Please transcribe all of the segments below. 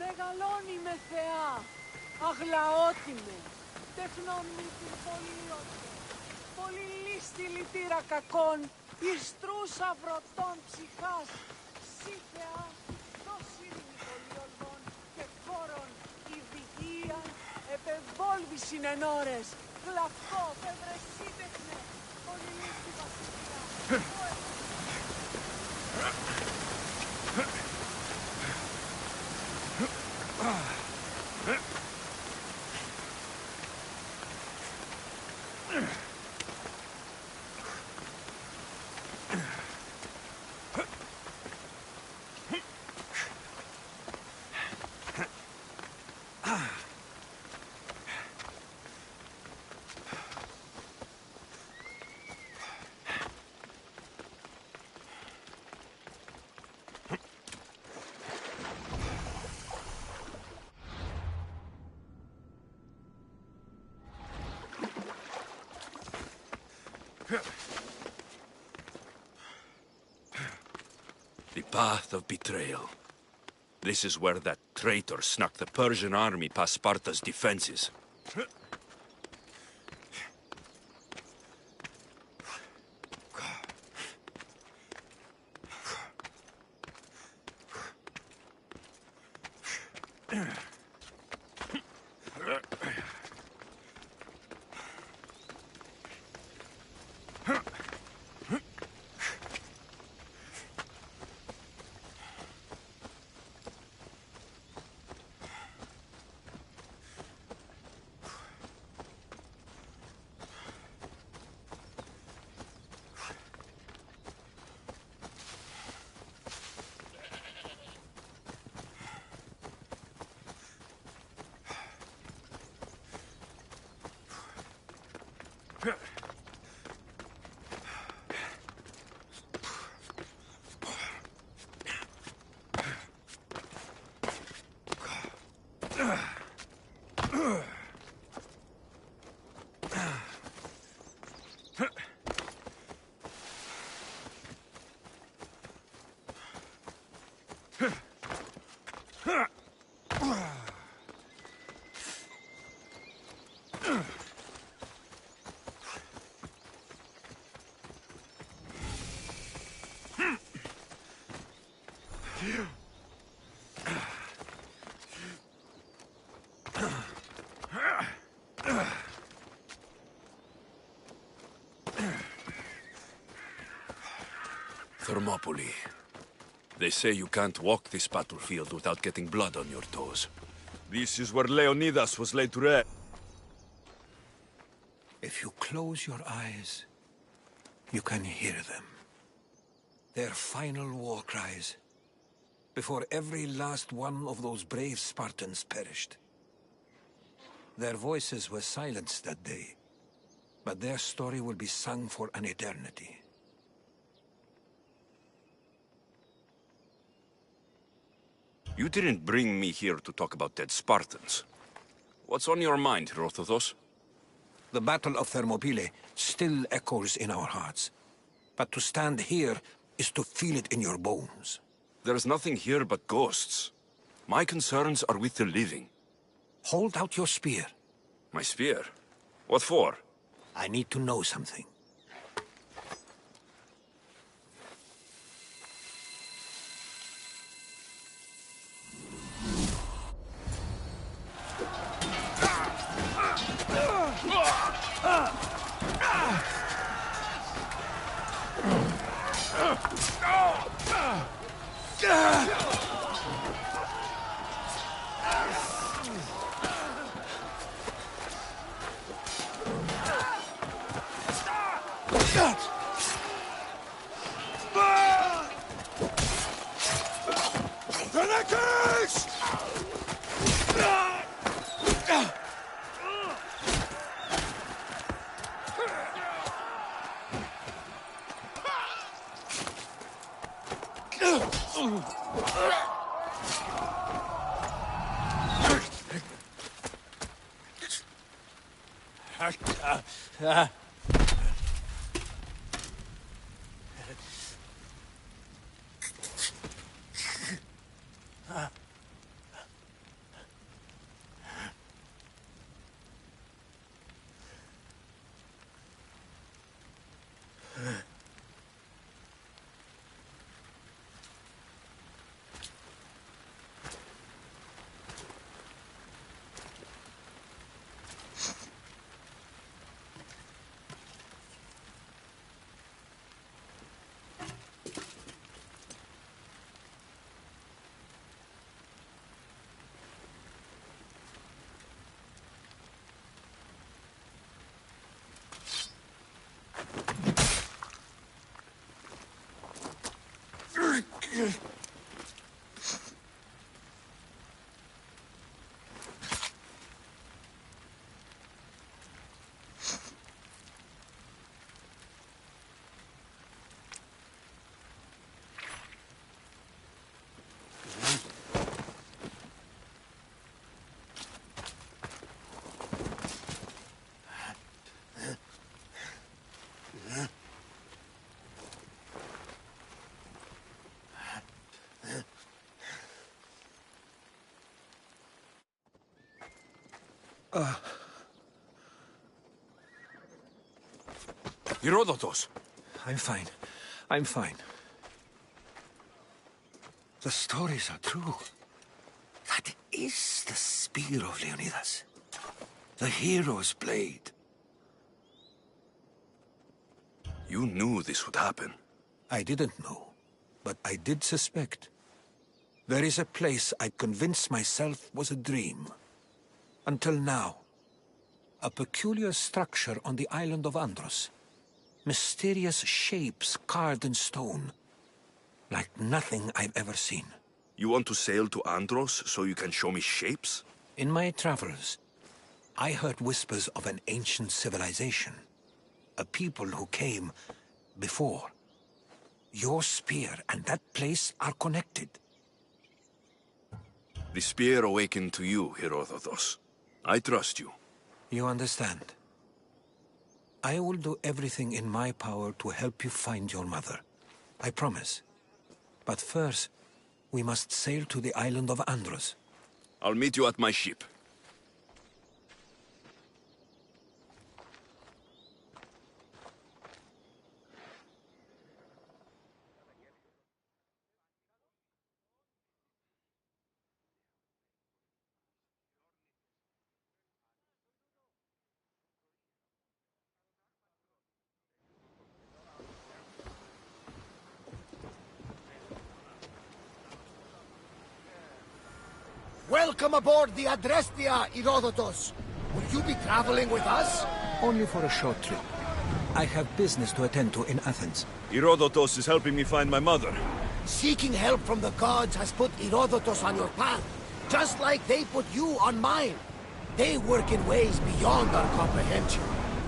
μεγαλώνει με θεά, αγλαότιμε, τεχνομήτρ πολύωτο, πολυλίστη λυτήρα κακών, ιστρούσα βρωτών ψυχάς, σύθεα, δώσει πολιολβών και χώρων, ειδικία, επεβόλβησιν εν ώρες, γλαυκό, φευρεσίτεχνε, πολυλίστη βασιλεία, The path of betrayal. This is where that traitor snuck the Persian army past Sparta's defenses. Thermopylae. They say you can't walk this battlefield without getting blood on your toes. This is where Leonidas was laid to rest. If you close your eyes, you can hear them. Their final war cries, before every last one of those brave Spartans perished. Their voices were silenced that day, but their story will be sung for an eternity. You didn't bring me here to talk about dead Spartans. What's on your mind, Herodotus? The Battle of Thermopylae still echoes in our hearts. But to stand here is to feel it in your bones. There's nothing here but ghosts. My concerns are with the living. Hold out your spear. My spear? What for? I need to know something. Herodotus! I'm fine. I'm fine. The stories are true. That is the spear of Leonidas. The hero's blade. You knew this would happen. I didn't know, but I did suspect. There is a place I convinced myself was a dream. Until now. A peculiar structure on the island of Andros. Mysterious shapes carved in stone. Like nothing I've ever seen. You want to sail to Andros so you can show me shapes? In my travels, I heard whispers of an ancient civilization. A people who came before. Your spear and that place are connected. The spear awakened to you, Herodotus. I trust you. You understand. I will do everything in my power to help you find your mother. I promise. But first, we must sail to the island of Andros. I'll meet you at my ship. Welcome aboard the Adrestia, Herodotus. Will you be traveling with us? Only for a short trip. I have business to attend to in Athens. Herodotus is helping me find my mother. Seeking help from the gods has put Herodotus on your path, just like they put you on mine. They work in ways beyond our comprehension,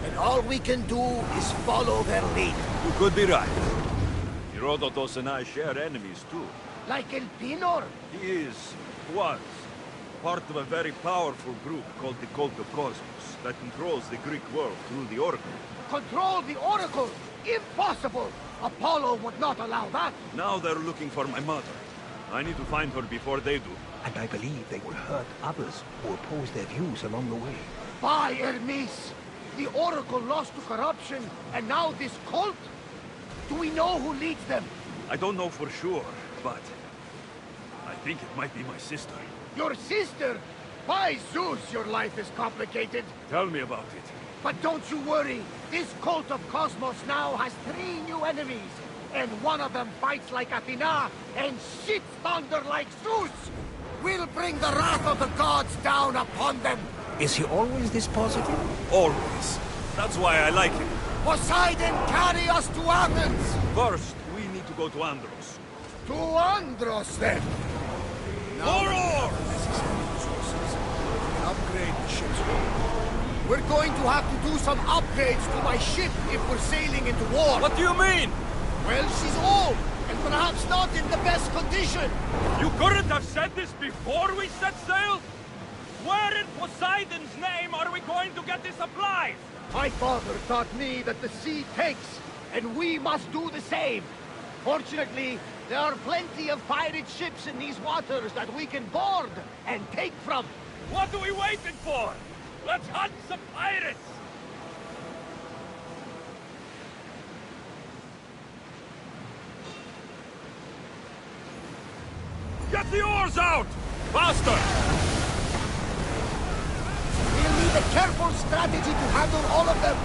and all we can do is follow their lead. You could be right. Herodotus and I share enemies too. Like El Pinor? He was, part of a very powerful group called the Cult of Cosmos that controls the Greek world through the Oracle. Control the Oracle? Impossible! Apollo would not allow that. Now they're looking for my mother. I need to find her before they do. And I believe they will hurt others who oppose their views along the way. By Hermes! The Oracle lost to corruption, and now this cult? Do we know who leads them? I don't know for sure, but I think it might be my sister. Your sister? By Zeus, your life is complicated. Tell me about it. But don't you worry. This cult of Cosmos now has 3 new enemies. And one of them fights like Athena and shits thunder like Zeus. We'll bring the wrath of the gods down upon them. Is he always this positive? Always. That's why I like him. Poseidon, carry us to Athens! First, we need to go to Andros. To Andros, then! Horror! Upgrade the ship's hull. We're going to have to do some upgrades to my ship if we're sailing into war. What do you mean? Well, she's old, and perhaps not in the best condition. You couldn't have said this before we set sail? Where in Poseidon's name are we going to get the supplies? My father taught me that the sea takes, and we must do the same. Fortunately, there are plenty of pirate ships in these waters that we can board and take from. What are we waiting for? Let's hunt some pirates! Get the oars out! Faster! We'll need a careful strategy to handle all of them.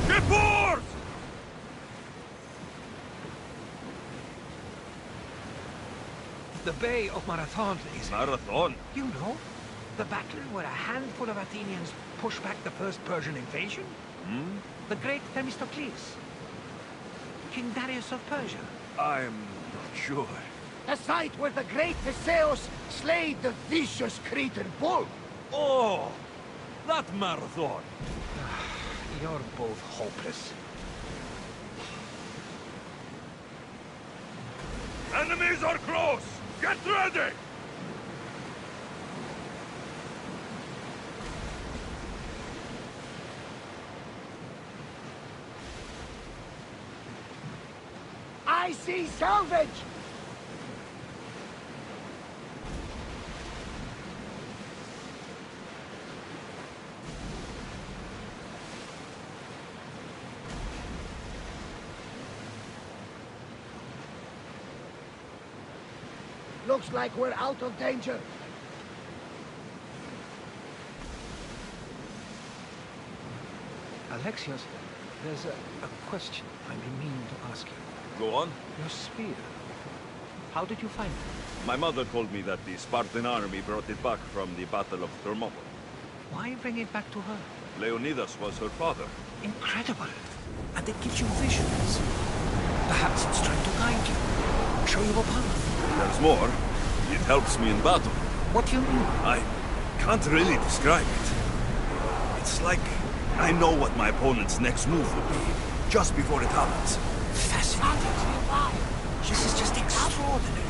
Get oars! The Bay of Marathon is... Marathon? You know? The battle where a handful of Athenians pushed back the first Persian invasion? The great Themistocles. King Darius of Persia. I'm not sure. The site where the great Theseus slayed the vicious Cretan bull. Oh! That Marathon! You're both hopeless. Enemies are close! Get ready! I see salvage! Looks like we're out of danger. Alexios, there's a question I've been meaning to ask you. Go on. Your spear. How did you find it? My mother told me that the Spartan army brought it back from the Battle of Thermopylae. Why bring it back to her? Leonidas was her father. Incredible. And it gives you visions. Perhaps it's trying to guide you. Show you a path. There's more. It helps me in battle. What do you mean? I can't really describe it. It's like I know what my opponent's next move will be, just before it happens. Fascinating. This is just extraordinary.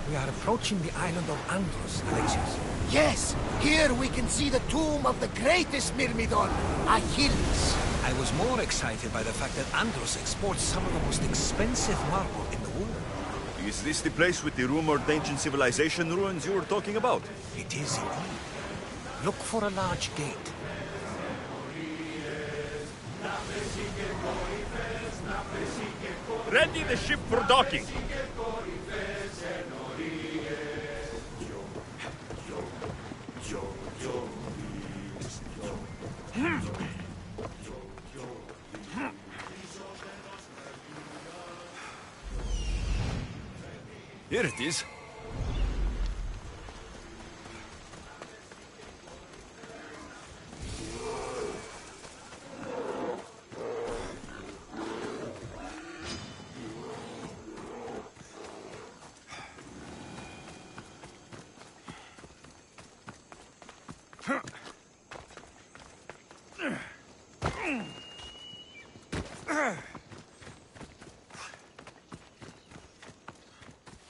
We are approaching the island of Andros, Alexios. Yes, here we can see the tomb of the greatest Myrmidon, Achilles. I was more excited by the fact that Andros exports some of the most expensive marble in the world. Is this the place with the rumored ancient civilization ruins you were talking about? It is indeed. Look for a large gate. Ready the ship for docking. Here it is.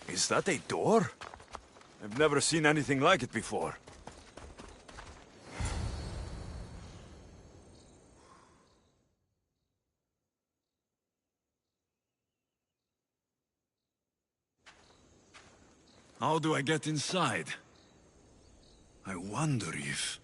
Is that a door? I've never seen anything like it before. How do I get inside? I wonder if...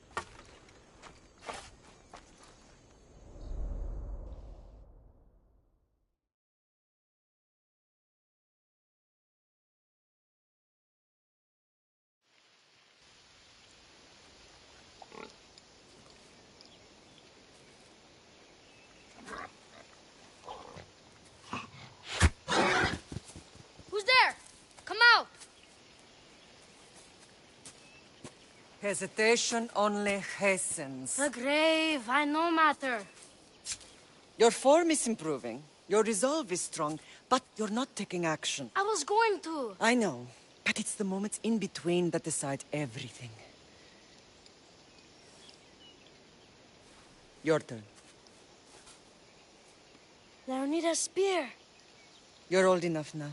Who's there? Come out! Hesitation only hastens. The grave, I no matter. Your form is improving. Your resolve is strong, but you're not taking action. I was going to. I know, but it's the moments in between that decide everything. Your turn. Leonidas' spear. You're old enough now.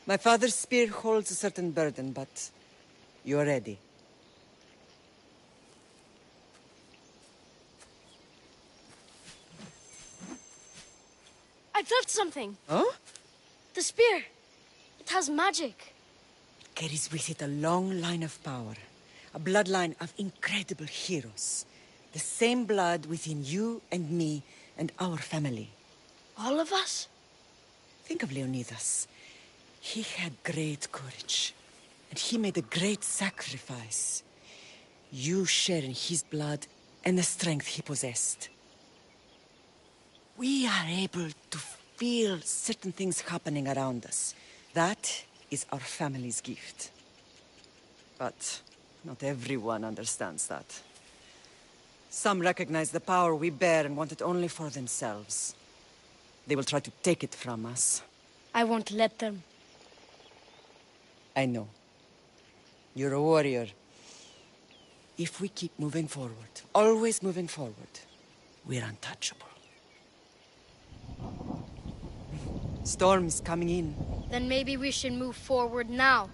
My father's spear holds a certain burden, but you're ready. I felt something. Huh? The spear. It has magic. Carries with it a long line of power. A bloodline of incredible heroes. The same blood within you and me and our family. All of us? Think of Leonidas. He had great courage. And he made a great sacrifice. You share in his blood and the strength he possessed. We are able to feel certain things happening around us. That is our family's gift. But not everyone understands that. Some recognize the power we bear and want it only for themselves. They will try to take it from us. I won't let them. I know. You're a warrior. If we keep moving forward, always moving forward, we're untouchable. Storm's coming in. Then maybe we should move forward now.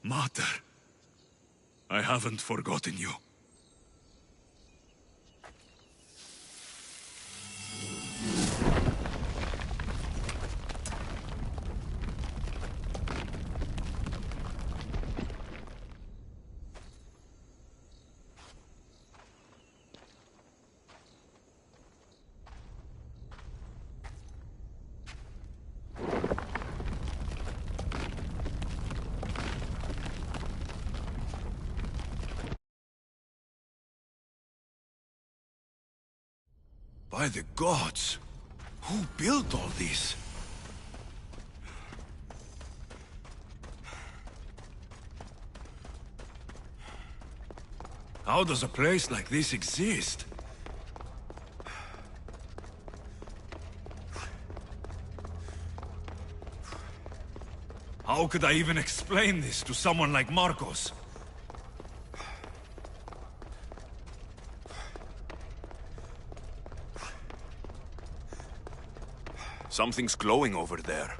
Mater, I haven't forgotten you. By the gods! Who built all this? How does a place like this exist? How could I even explain this to someone like Marcos? Something's glowing over there.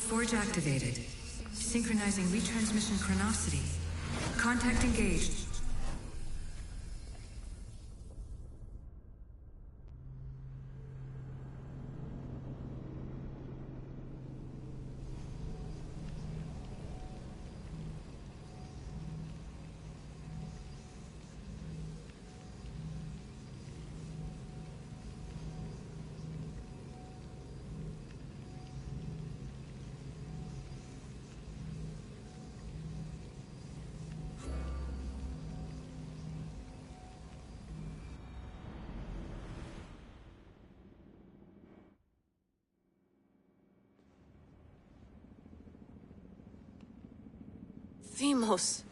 Forge activated. Synchronizing retransmission chronicity. Contact engaged. Themos.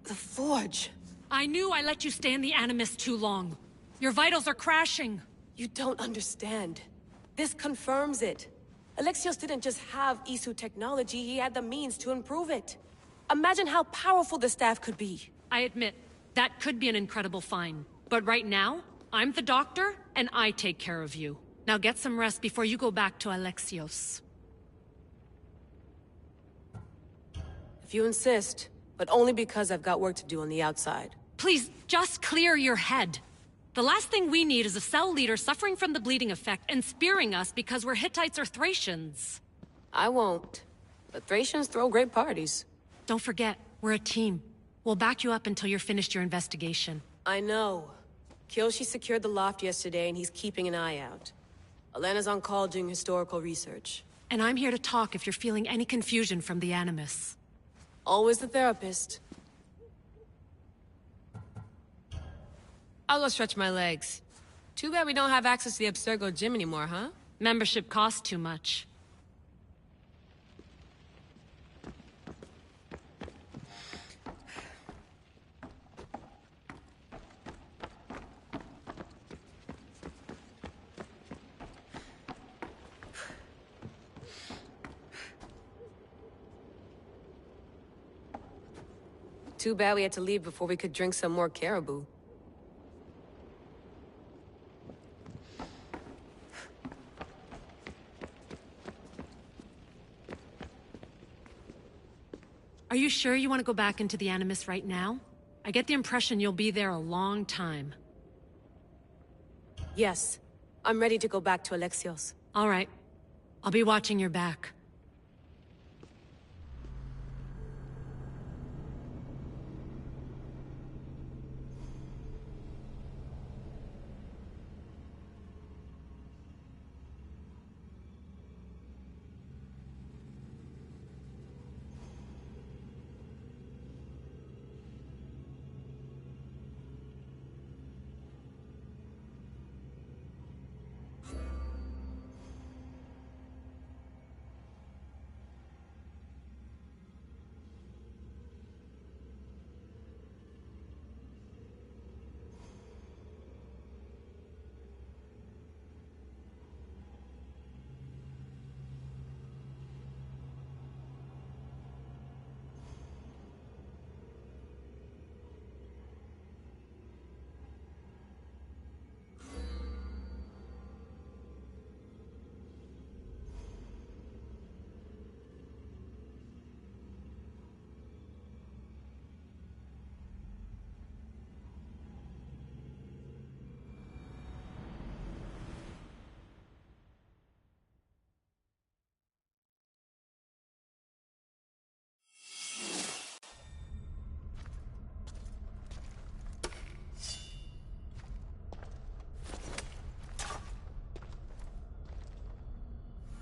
The Forge. I knew I let you stay in the Animus too long. Your vitals are crashing. You don't understand. This confirms it. Alexios didn't just have Isu technology, he had the means to improve it. Imagine how powerful the staff could be. I admit, that could be an incredible find. But right now, I'm the doctor, and I take care of you. Now get some rest before you go back to Alexios. If you insist, but only because I've got work to do on the outside. Please, just clear your head. The last thing we need is a cell leader suffering from the bleeding effect and spearing us because we're Hittites or Thracians. I won't. The Thracians throw great parties. Don't forget, we're a team. We'll back you up until you're finished your investigation. I know. Kyoshi secured the loft yesterday and he's keeping an eye out. Elena's on call doing historical research. And I'm here to talk if you're feeling any confusion from the Animus. Always the therapist. I'll go stretch my legs. Too bad we don't have access to the Abstergo gym anymore, huh? Membership costs too much. Too bad we had to leave before we could drink some more caribou. Are you sure you want to go back into the Animus right now? I get the impression you'll be there a long time. Yes. I'm ready to go back to Alexios. All right. I'll be watching your back.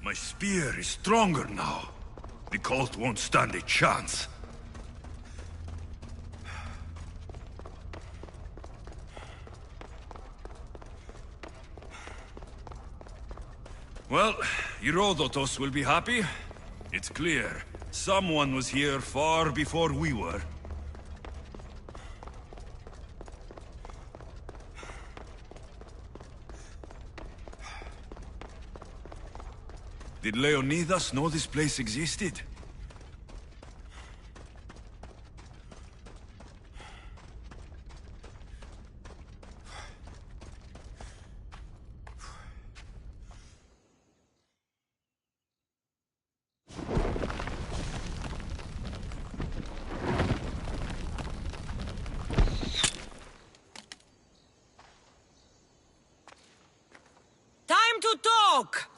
My spear is stronger now. The cult won't stand a chance. Well, Herodotus will be happy. It's clear. Someone was here far before we were. Did Leonidas know this place existed? Time to talk!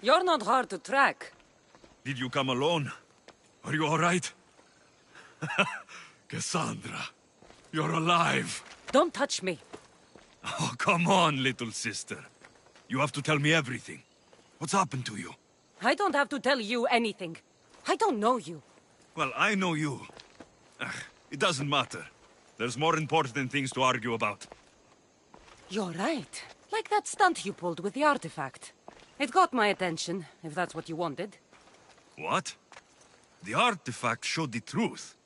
You're not hard to track. Did you come alone? Are you all right? Cassandra, you're alive. Don't touch me. Oh, come on, little sister. You have to tell me everything. What's happened to you? I don't have to tell you anything. I don't know you. Well, I know you. It doesn't matter. There's more important things to argue about. You're right. Like that stunt you pulled with the artifact. It got my attention, if that's what you wanted. What? The artifact showed the truth.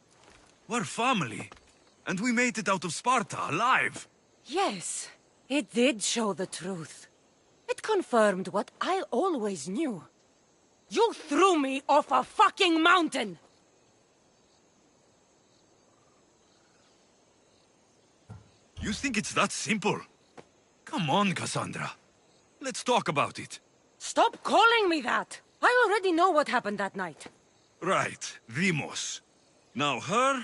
We're family. And we made it out of Sparta, alive. Yes, it did show the truth. It confirmed what I always knew. You threw me off a fucking mountain! You think it's that simple? Come on, Cassandra. Let's talk about it. Stop calling me that! I already know what happened that night. Right, Demos. Now her,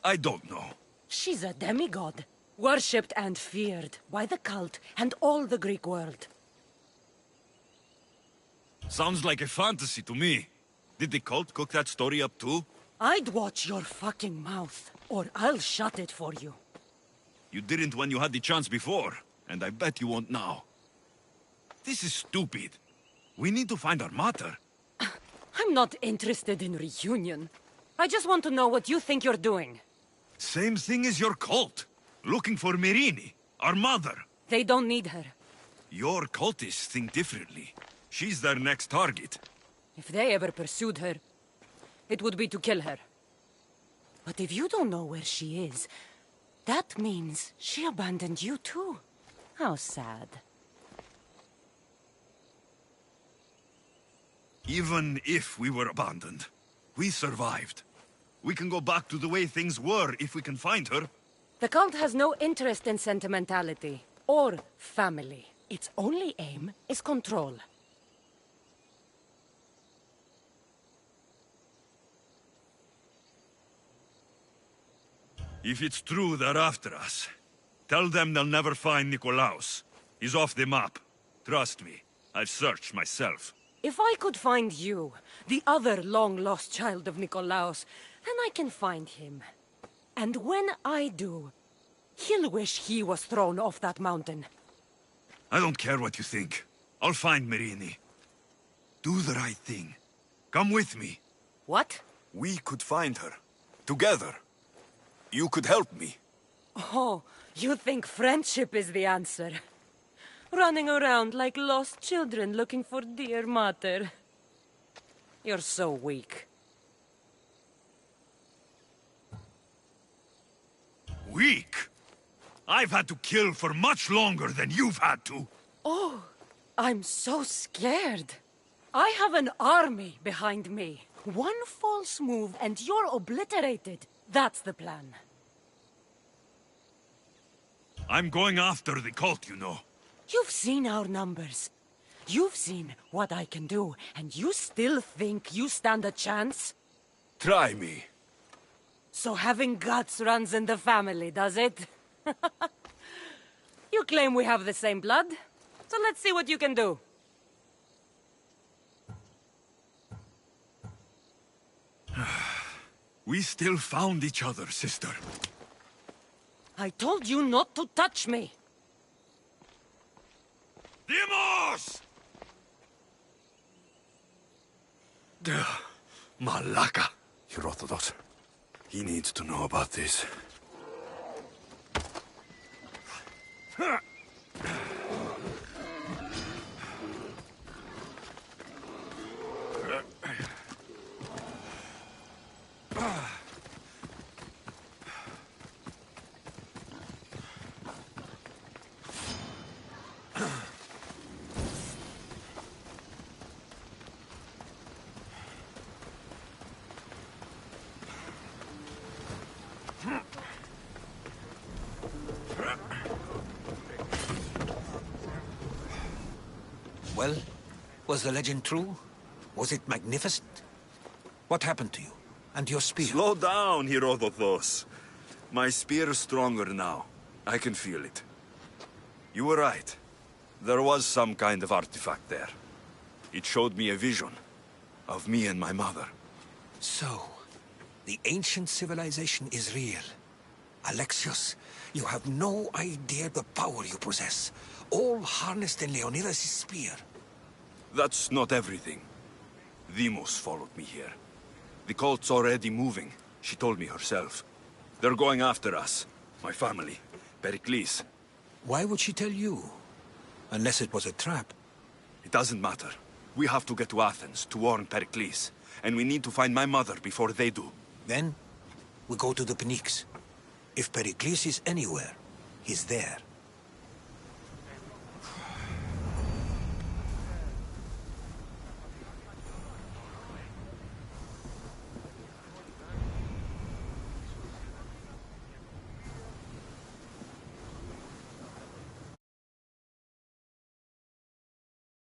I don't know. She's a demigod. Worshipped and feared by the cult and all the Greek world. Sounds like a fantasy to me. Did the cult cook that story up too? I'd watch your fucking mouth, or I'll shut it for you. You didn't when you had the chance before, and I bet you won't now. This is stupid. We need to find our mater. I'm not interested in reunion. I just want to know what you think you're doing. Same thing as your cult. Looking for Myrrine, our mother. They don't need her. Your cultists think differently. She's their next target. If they ever pursued her, it would be to kill her. But if you don't know where she is, that means she abandoned you too. How sad. Even if we were abandoned, we survived. We can go back to the way things were if we can find her. The cult has no interest in sentimentality or family. Its only aim is control. If it's true they're after us, tell them they'll never find Nikolaos. He's off the map. Trust me, I've searched myself. If I could find you, the other long-lost child of Nikolaos, then I can find him. And when I do, he'll wish he was thrown off that mountain. I don't care what you think. I'll find Merini. Do the right thing. Come with me. What? We could find her. Together. You could help me. Oh, you think friendship is the answer? Running around like lost children looking for dear mater. You're so weak. Weak? I've had to kill for much longer than you've had to. Oh, I'm so scared. I have an army behind me. One false move and you're obliterated. That's the plan. I'm going after the cult, you know. You've seen our numbers. You've seen what I can do, and you still think you stand a chance? Try me. So having guts runs in the family, does it? You claim we have the same blood, so let's see what you can do. We still found each other, sister. I told you not to touch me. Dimos! Malaka. Herodotus. He needs to know about this. Well, was the legend true? Was it magnificent? What happened to you? And your spear? Slow down, Herodotus. My spear is stronger now. I can feel it. You were right. There was some kind of artifact there. It showed me a vision of me and my mother. So, the ancient civilization is real. Alexios, you have no idea the power you possess. All harnessed in Leonidas' spear. That's not everything. Demos followed me here. The cult's already moving. She told me herself. They're going after us. My family. Pericles. Why would she tell you? Unless it was a trap. It doesn't matter. We have to get to Athens to warn Pericles. And we need to find my mother before they do. Then, we go to the Pnyx. If Pericles is anywhere, he's there.